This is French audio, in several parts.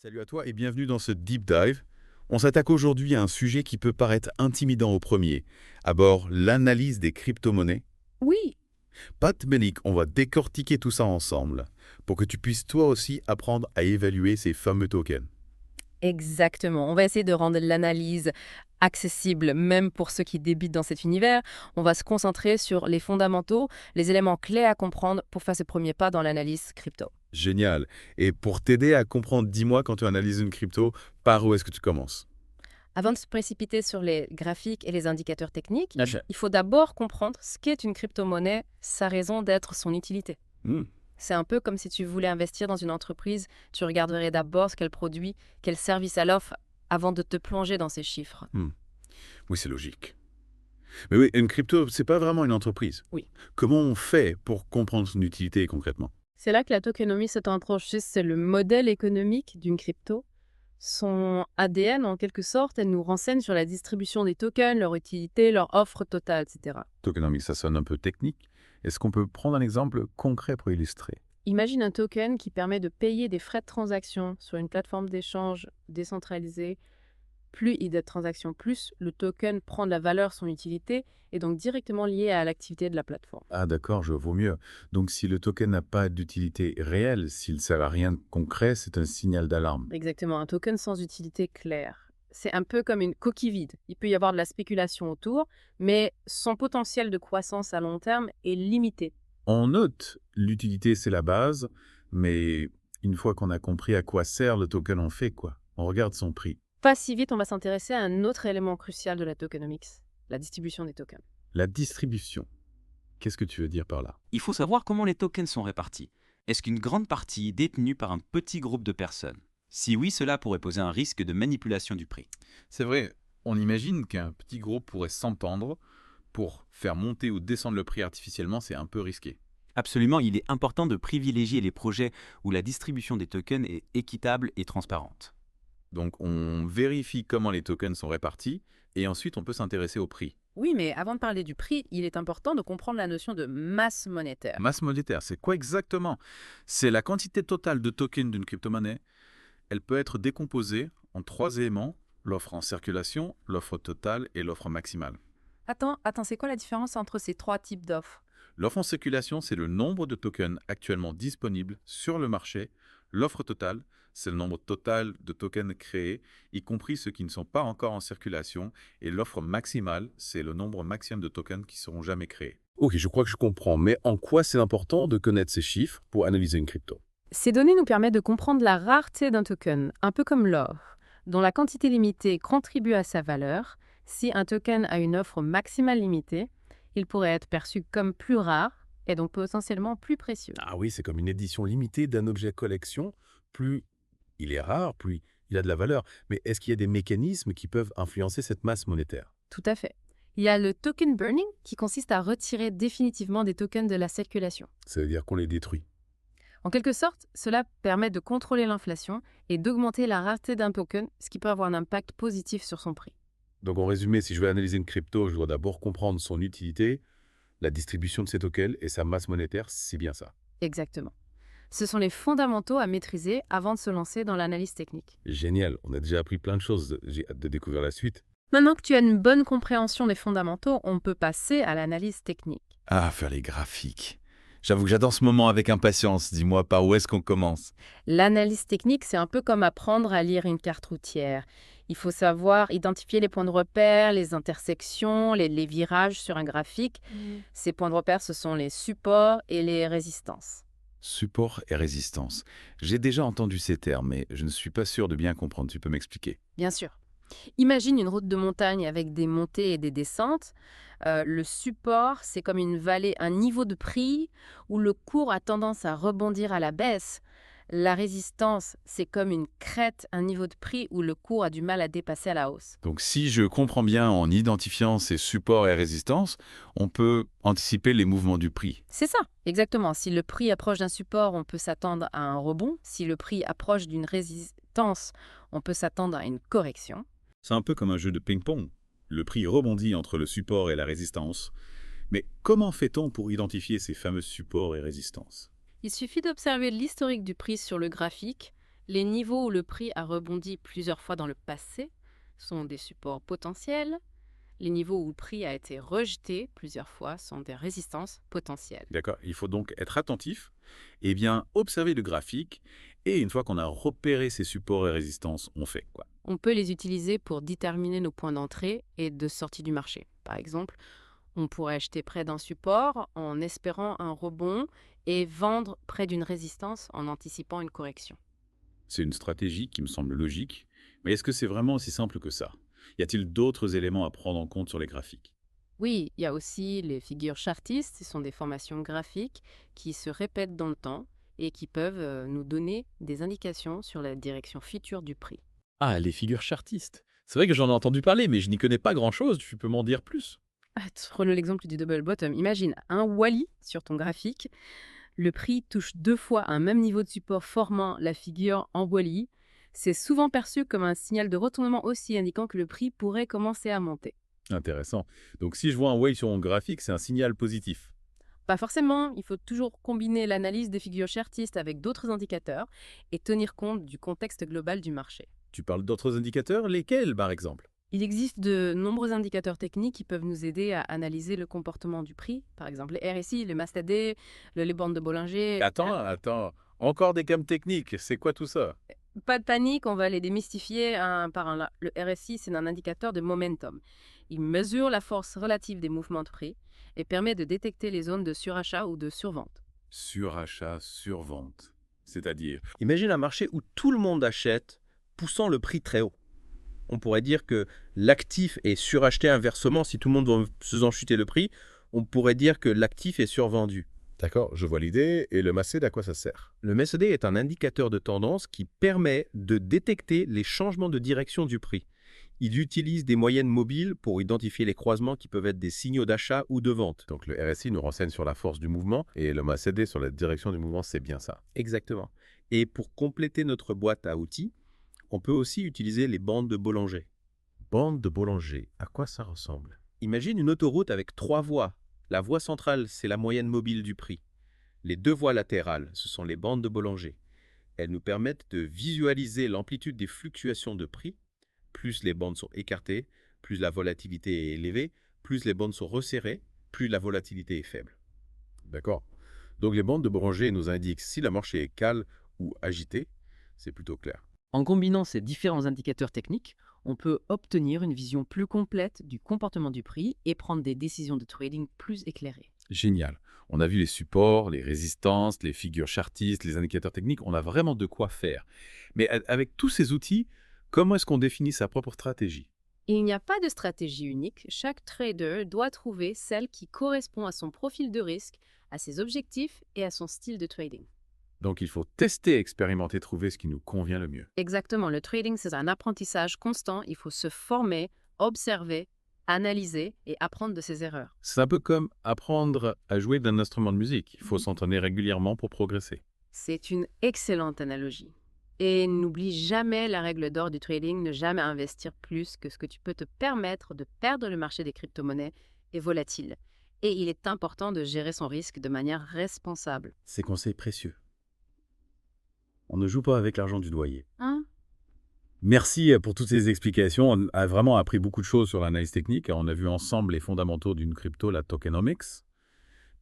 Salut à toi et bienvenue dans ce Deep Dive. On s'attaque aujourd'hui à un sujet qui peut paraître intimidant au premier. À bord, l'analyse des crypto-monnaies. Oui, Pas de panique, on va décortiquer tout ça ensemble pour que tu puisses toi aussi apprendre à évaluer ces fameux tokens. exactement. On va essayer de rendre l'analyse accessible, même pour ceux qui débutent dans cet univers. On va se concentrer sur les fondamentaux, les éléments clés à comprendre pour faire ce premier pas dans l'analyse crypto. Génial. Et pour t'aider à comprendre, dis-moi quand tu analyses une crypto, par où est-ce que tu commences? Avant de se précipiter sur les graphiques et les indicateurs techniques, Achat. il faut d'abord comprendre ce qu'est une crypto-monnaie, sa raison d'être, son utilité. Hmm. C'est un peu comme si tu voulais investir dans une entreprise, tu regarderais d'abord ce qu'elle produit, quel service elle offre, avant de te plonger dans ces chiffres. Hmm. Oui, c'est logique. Mais oui, une crypto, c'est pas vraiment une entreprise. Oui. Comment on fait pour comprendre son utilité concrètement? C'est là que la tokenomie se tranche. C'est le modèle économique d'une crypto. Son ADN, en quelque sorte, elle nous renseigne sur la distribution des tokens, leur utilité, leur offre totale, etc. Tokenomics, ça sonne un peu technique. Est-ce qu'on peut prendre un exemple concret pour illustrer? Imagine un token qui permet de payer des frais de transaction sur une plateforme d'échange décentralisée. Plus il y a de transactions, plus le token prend de la valeur, son utilité, et donc directement lié à l'activité de la plateforme. Ah d'accord, je vaux mieux. Donc si le token n'a pas d'utilité réelle, s'il sert à rien de concret, c'est un signal d'alarme. Exactement, un token sans utilité claire. C'est un peu comme une coquille vide. Il peut y avoir de la spéculation autour, mais son potentiel de croissance à long terme est limité. On note, l'utilité c'est la base, mais une fois qu'on a compris à quoi sert le token, on fait quoi? On regarde son prix. Pas si vite, on va s'intéresser à un autre élément crucial de la tokenomics, la distribution des tokens. La distribution. Qu'est-ce que tu veux dire par là? Il faut savoir comment les tokens sont répartis. Est-ce qu'une grande partie est détenue par un petit groupe de personnes? Si oui, cela pourrait poser un risque de manipulation du prix. C'est vrai, on imagine qu'un petit groupe pourrait s'entendre pour faire monter ou descendre le prix artificiellement, c'est un peu risqué. Absolument, il est important de privilégier les projets où la distribution des tokens est équitable et transparente. Donc on vérifie comment les tokens sont répartis et ensuite on peut s'intéresser au prix. Oui, mais avant de parler du prix, il est important de comprendre la notion de masse monétaire. Masse monétaire, c'est quoi exactement? C'est la quantité totale de tokens d'une crypto-monnaie. Elle peut être décomposée en trois éléments, l'offre en circulation, l'offre totale et l'offre maximale. Attends, c'est quoi la différence entre ces trois types d'offres? L'offre en circulation, c'est le nombre de tokens actuellement disponibles sur le marché. L'offre totale, c'est le nombre total de tokens créés, y compris ceux qui ne sont pas encore en circulation. Et l'offre maximale, c'est le nombre maximum de tokens qui seront jamais créés. Ok, je crois que je comprends, mais en quoi c'est important de connaître ces chiffres pour analyser une crypto? Ces données nous permettent de comprendre la rareté d'un token, un peu comme l'or, dont la quantité limitée contribue à sa valeur. Si un token a une offre maximale limitée, il pourrait être perçu comme plus rare et donc potentiellement plus précieux. Ah oui, c'est comme une édition limitée d'un objet collection. Plus il est rare, plus il a de la valeur. Mais est-ce qu'il y a des mécanismes qui peuvent influencer cette masse monétaire? Tout à fait. Il y a le token burning qui consiste à retirer définitivement des tokens de la circulation. Ça veut dire qu'on les détruit. En quelque sorte, cela permet de contrôler l'inflation et d'augmenter la rareté d'un token, ce qui peut avoir un impact positif sur son prix. Donc en résumé, si je veux analyser une crypto, je dois d'abord comprendre son utilité, la distribution de ces tokens et sa masse monétaire, c'est bien ça. Exactement. Ce sont les fondamentaux à maîtriser avant de se lancer dans l'analyse technique. Génial, on a déjà appris plein de choses, j'ai hâte de découvrir la suite. Maintenant que tu as une bonne compréhension des fondamentaux, on peut passer à l'analyse technique. Ah, faire les graphiques. J'avoue que j'attends ce moment avec impatience. Dis-moi par où est-ce qu'on commence? L'analyse technique, c'est un peu comme apprendre à lire une carte routière. Il faut savoir identifier les points de repère, les intersections, les virages sur un graphique. Ces points de repère, ce sont les supports et les résistances. Support et résistance. J'ai déjà entendu ces termes, mais je ne suis pas sûr de bien comprendre. Tu peux m'expliquer? Bien sûr. Imagine une route de montagne avec des montées et des descentes. Le support, c'est comme une vallée, un niveau de prix où le cours a tendance à rebondir à la baisse. La résistance, c'est comme une crête, un niveau de prix où le cours a du mal à dépasser à la hausse. Donc si je comprends bien, en identifiant ces supports et résistances, on peut anticiper les mouvements du prix. C'est ça, exactement. Si le prix approche d'un support, on peut s'attendre à un rebond. Si le prix approche d'une résistance, on peut s'attendre à une correction. C'est un peu comme un jeu de ping-pong. Le prix rebondit entre le support et la résistance. Mais comment fait-on pour identifier ces fameux supports et résistances? Il suffit d'observer l'historique du prix sur le graphique Les niveaux où le prix a rebondi plusieurs fois dans le passé sont des supports potentiels. Les niveaux où le prix a été rejeté plusieurs fois sont des résistances potentielles. D'accord? Il faut donc être attentif et bien observer le graphique. Et une fois qu'on a repéré ces supports et résistances, on fait quoi? On peut les utiliser pour déterminer nos points d'entrée et de sortie du marché. Par exemple, on pourrait acheter près d'un support en espérant un rebond et vendre près d'une résistance en anticipant une correction. C'est une stratégie qui me semble logique, mais est-ce que c'est vraiment aussi simple que ça? Y a-t-il d'autres éléments à prendre en compte sur les graphiques? Oui, il y a aussi les figures chartistes, ce sont des formations graphiques qui se répètent dans le temps et qui peuvent nous donner des indications sur la direction future du prix. Ah, les figures chartistes. C'est vrai que j'en ai entendu parler, mais je n'y connais pas grand-chose. Tu peux m'en dire plus? Prenons l'exemple du double bottom. Imagine un Wally sur ton graphique. Le prix touche deux fois un même niveau de support formant la figure en Wally. C'est souvent perçu comme un signal de retournement aussi indiquant que le prix pourrait commencer à monter. Intéressant. Donc si je vois un whale sur mon graphique, c'est un signal positif. Pas forcément, il faut toujours combiner l'analyse des figures chartistes avec d'autres indicateurs et tenir compte du contexte global du marché. Tu parles d'autres indicateurs? Lesquels, par exemple? Il existe de nombreux indicateurs techniques qui peuvent nous aider à analyser le comportement du prix, par exemple les RSI, le MACD, les bandes de Bollinger. Attends. Encore des gammes techniques. C'est quoi tout ça? Pas de panique, on va les démystifier un par un. Le RSI, c'est un indicateur de momentum. Il mesure la force relative des mouvements de prix et permet de détecter les zones de surachat ou de survente. Surachat, survente. C'est-à-dire, Imagine un marché où tout le monde achète, poussant le prix très haut. On pourrait dire que l'actif est suracheté inversement. Si tout le monde va faisant chuter le prix, on pourrait dire que l'actif est survendu. D'accord, je vois l'idée. Et le MACD, à quoi ça sert? Le MACD est un indicateur de tendance qui permet de détecter les changements de direction du prix. Il utilise des moyennes mobiles pour identifier les croisements qui peuvent être des signaux d'achat ou de vente. Donc le RSI nous renseigne sur la force du mouvement et le MACD sur la direction du mouvement, c'est bien ça. Exactement. Et pour compléter notre boîte à outils, on peut aussi utiliser les bandes de Bollinger. Bande de Bollinger, à quoi ça ressemble? Imagine une autoroute avec 3 voies. La voie centrale, c'est la moyenne mobile du prix. Les 2 voies latérales, ce sont les bandes de Bollinger. Elles nous permettent de visualiser l'amplitude des fluctuations de prix. Plus les bandes sont écartées, plus la volatilité est élevée, plus les bandes sont resserrées, plus la volatilité est faible. D'accord. Donc les bandes de Bollinger nous indiquent si le marché est calme ou agité. C'est plutôt clair. En combinant ces différents indicateurs techniques, on peut obtenir une vision plus complète du comportement du prix et prendre des décisions de trading plus éclairées. génial. On a vu les supports, les résistances, les figures chartistes, les indicateurs techniques. On a vraiment de quoi faire. Mais avec tous ces outils, comment est-ce qu'on définit sa propre stratégie? Il n'y a pas de stratégie unique. Chaque trader doit trouver celle qui correspond à son profil de risque, à ses objectifs et à son style de trading. Donc il faut tester, expérimenter, trouver ce qui nous convient le mieux. Exactement, le trading, c'est un apprentissage constant. Il faut se former, observer, analyser et apprendre de ses erreurs. C'est un peu comme apprendre à jouer d'un instrument de musique. Il faut s'entraîner régulièrement pour progresser. C'est une excellente analogie. Et n'oublie jamais la règle d'or du trading, ne jamais investir plus que ce que tu peux te permettre de perdre. Le marché des crypto-monnaies est volatile. Et il est important de gérer son risque de manière responsable. Ces conseils précieux. On ne joue pas avec l'argent du doyer. Hein? Merci pour toutes ces explications. On a vraiment appris beaucoup de choses sur l'analyse technique. On a vu ensemble les fondamentaux d'une crypto, la tokenomics.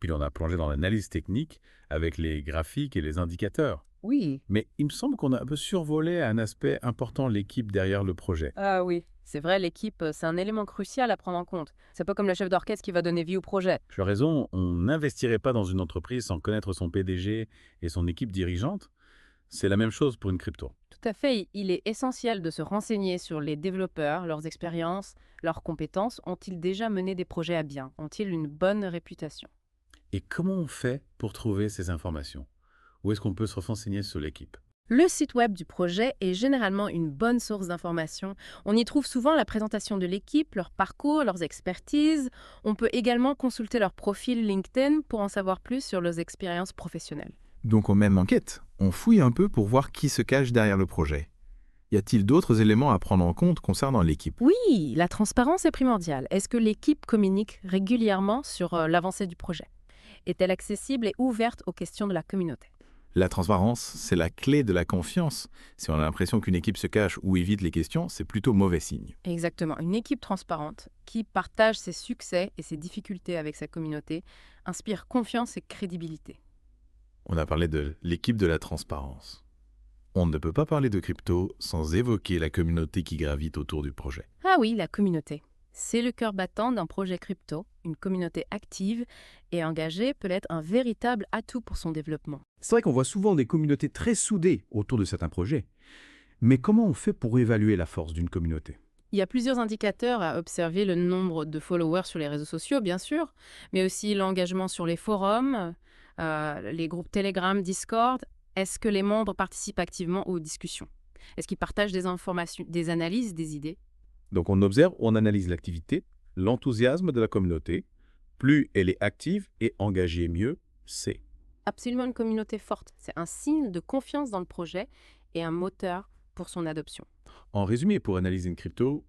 Puis on a plongé dans l'analyse technique avec les graphiques et les indicateurs. Oui. Mais il me semble qu'on a un peu survolé un aspect important, l'équipe derrière le projet. Ah oui, c'est vrai, l'équipe, c'est un élément crucial à prendre en compte. C'est pas comme le chef d'orchestre qui va donner vie au projet. Tu as raison, on n'investirait pas dans une entreprise sans connaître son PDG et son équipe dirigeante. C'est la même chose pour une crypto. Tout à fait, il est essentiel de se renseigner sur les développeurs, leurs expériences, leurs compétences. Ont-ils déjà mené des projets à bien? Ont-ils une bonne réputation? Et comment on fait pour trouver ces informations? Où est-ce qu'on peut se renseigner sur l'équipe? Le site web du projet est généralement une bonne source d'informations. On y trouve souvent la présentation de l'équipe, leur parcours, leurs expertises. On peut également consulter leur profil LinkedIn pour en savoir plus sur leurs expériences professionnelles. Donc on mène l'enquête, on fouille un peu pour voir qui se cache derrière le projet. Y a-t-il d'autres éléments à prendre en compte concernant l'équipe? Oui, la transparence est primordiale. Est-ce que l'équipe communique régulièrement sur l'avancée du projet? Est-elle accessible et ouverte aux questions de la communauté? La transparence, c'est la clé de la confiance. Si on a l'impression qu'une équipe se cache ou évite les questions, c'est plutôt mauvais signe. Exactement. Une équipe transparente qui partage ses succès et ses difficultés avec sa communauté inspire confiance et crédibilité. On a parlé de l'équipe de la transparence. On ne peut pas parler de crypto sans évoquer la communauté qui gravite autour du projet. Ah oui, la communauté. C'est le cœur battant d'un projet crypto. Une communauté active et engagée peut être un véritable atout pour son développement. C'est vrai qu'on voit souvent des communautés très soudées autour de certains projets. Mais comment on fait pour évaluer la force d'une communauté? Il y a plusieurs indicateurs à observer: le nombre de followers sur les réseaux sociaux, bien sûr, mais aussi l'engagement sur les forums, les groupes Telegram, Discord. Est-ce que les membres participent activement aux discussions? Est-ce qu'ils partagent des informations, des analyses, des idées? Donc on observe, on analyse l'activité, l'enthousiasme de la communauté. Plus elle est active et engagée, mieux c'est. Absolument une communauté forte. C'est un signe de confiance dans le projet et un moteur pour son adoption. En résumé, pour analyser une crypto,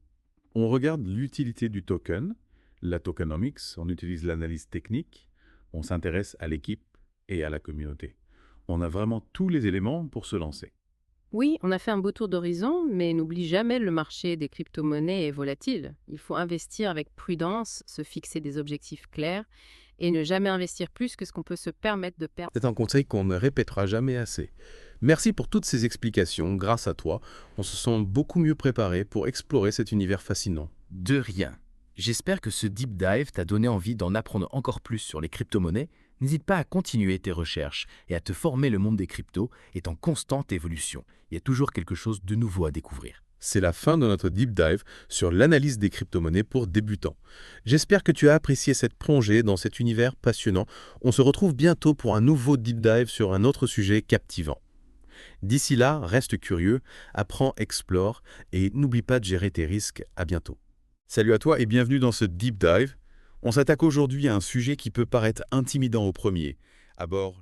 on regarde l'utilité du token, la tokenomics, on utilise l'analyse technique, on s'intéresse à l'équipe et à la communauté. On a vraiment tous les éléments pour se lancer. Oui, on a fait un beau tour d'horizon, mais n'oublie jamais, le marché des crypto-monnaies est volatile. Il faut investir avec prudence, se fixer des objectifs clairs et ne jamais investir plus que ce qu'on peut se permettre de perdre. C'est un conseil qu'on ne répétera jamais assez. Merci pour toutes ces explications. Grâce à toi, on se sent beaucoup mieux préparé pour explorer cet univers fascinant. De rien. J'espère que ce deep dive t'a donné envie d'en apprendre encore plus sur les crypto-monnaies. N'hésite pas à continuer tes recherches et à te former. Le monde des cryptos est en constante évolution. Il y a toujours quelque chose de nouveau à découvrir. C'est la fin de notre deep dive sur l'analyse des crypto-monnaies pour débutants. J'espère que tu as apprécié cette plongée dans cet univers passionnant. On se retrouve bientôt pour un nouveau deep dive sur un autre sujet captivant. D'ici là, reste curieux, apprends, explore et n'oublie pas de gérer tes risques. À bientôt. Salut à toi et bienvenue dans ce deep dive. On s'attaque aujourd'hui à un sujet qui peut paraître intimidant au premier. À bord